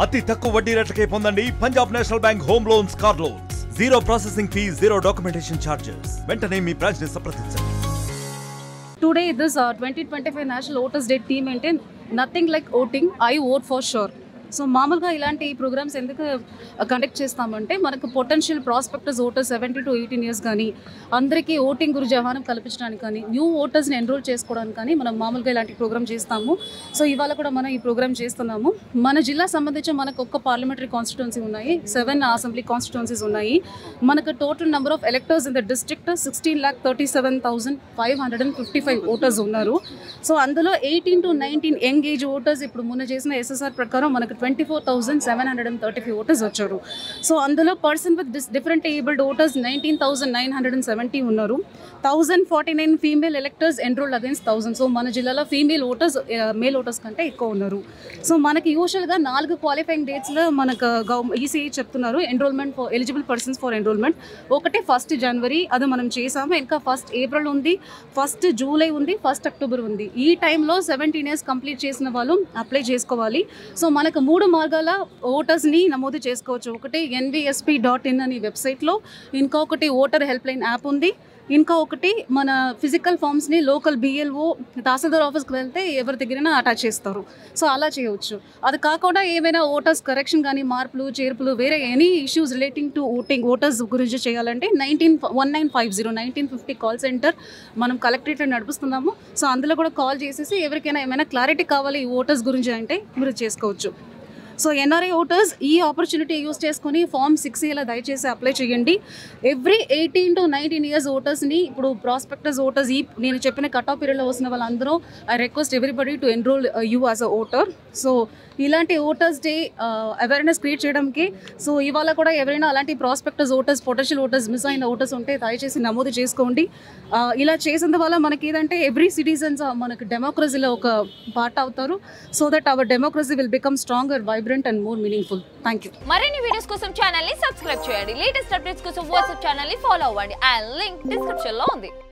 అతి తక్కువ వడ్డీ రేట్లకే పొందండి Punjab national bank home loans, car loans. Zero processing fee, zero documentation charges. వెంటనే మీ బ్రాంచ్ ని సంప్రదించండి. Today this 2025 National Voters Day theme maintain nothing like voting, I vote for sure. So మామూలుగా ఇలాంటి ప్రోగ్రామ్స్ ఎందుకు కండక్ట్ చేస్తామంటే మనకు potential prospectors voters 70 to 18 years కానీ అందరికీ ఓటింగ్ గురించి ఆహ్వానం కల్పించడానికి కానీ న్యూ ఓటర్స్ని ఎన్రోల్ చేసుకోవడానికి కానీ మనం మామూలుగా ఇలాంటి ప్రోగ్రామ్ చేస్తాము. సో ఇవాళ కూడా మనం ఈ ప్రోగ్రామ్ చేస్తున్నాము. మన జిల్లా సంబంధించి మనకు ఒక్క పార్లమెంటరీ కాన్స్టిట్యున్సీ ఉన్నాయి, 7 అసెంబ్లీ కాన్స్టిట్యున్సీస్ ఉన్నాయి. మనకు total number of electors in the district 16,37,555 voters ఉన్నారు. సో అందులో 18 to 19 యంగ్ ఏజ్ ఓటర్స్ ఇప్పుడు మొన్న చేసిన SSR ప్రకారం మనకు 24,735 ఓటర్స్ వచ్చారు. సో అందులో person with different abled voters 19,970 ఉన్నారు. 1,049 female electors enrolled against 1,000. So మన జిల్లాలో ఫీమేల్ ఓటర్స్ మేల్ ఓటర్స్ కంటే ఎక్కువ ఉన్నారు. సో మనకి యూజువల్గా 4 క్వాలిఫైయింగ్ డేట్స్లో మనకు ఈసీఐ చెప్తున్నారు enrolment for eligible persons for enrolment. ఒకటి 1st January, అది మనం చేసాము. ఇంకా 1st April ఉంది, 1st July ఉంది, 1st October ఉంది. ఈ టైంలో 17 years కంప్లీట్ చేసిన వాళ్ళు అప్లై చేసుకోవాలి. సో మనకు 3 మార్గాల ఓటర్స్ని నమోదు చేసుకోవచ్చు. ఒకటి nvsp.in అనే వెబ్సైట్లో, ఇంకొకటి ఓటర్ హెల్ప్ లైన్ యాప్ ఉంది, ఇంకా ఒకటి మన ఫిజికల్ ఫామ్స్ని లోకల్ BLO తహసీల్దార్ ఆఫీస్కి వెళ్తే ఎవరి దగ్గరైనా అటాచ్ చేస్తారు. సో అలా చేయవచ్చు. అది కాకుండా ఏమైనా ఓటర్స్ కరెక్షన్ కానీ మార్పులు చేర్పులు వేరే any issues relating to voters గురించి చేయాలంటే 1950 కాల్ సెంటర్ మనం కలెక్టరేట్లో నడిపిస్తున్నాము. సో అందులో కూడా కాల్ చేసేసి ఎవరికైనా ఏమైనా క్లారిటీ కావాలి ఈ ఓటర్స్ గురించి అంటే మీరు చేసుకోవచ్చు. సో NRI ఓటర్స్ ఈ ఆపర్చునిటీ యూస్ చేసుకొని ఫామ్ 6A దయచేసి అప్లై చేయండి. ఎవ్రీ 18 to 19 years ఓటర్స్ని ఇప్పుడు ప్రాస్పెక్టర్స్ ఓటర్స్ ఈ నేను చెప్పిన కట్ ఆఫ్ పీరియడ్లో వస్తున్న వాళ్ళందరూ I request everybody to enrol you as a voter. So ఇలాంటి ఓటర్స్ డే అవేర్నెస్ క్రియేట్ చేయడానికి సో ఇవాళ కూడా ఎవరైనా అలాంటి prospectors voters potential voters miss అయిన ఓటర్స్ ఉంటే దయచేసి నమోదు చేసుకోండి. ఇలా చేసిన వల్ల మనకి ఏదంటే ఎవ్రీ సిటిజన్స్ మనకు డెమోక్రసీలో ఒక పార్ట్ అవుతారు. So that our democracy will become stronger, vibrant and more meaningful. Thank you. మరిన్ని వీడియోస్ కోసం ఛానల్ ని సబ్స్క్రైబ్ చేయండి. లేటెస్ట్ అప్డేట్స్ కోసం వాట్సాప్ ఛానల్ ని ఫాలో అవ్వండి. ఆ లింక్ డిస్క్రిప్షన్ లో ఉంది.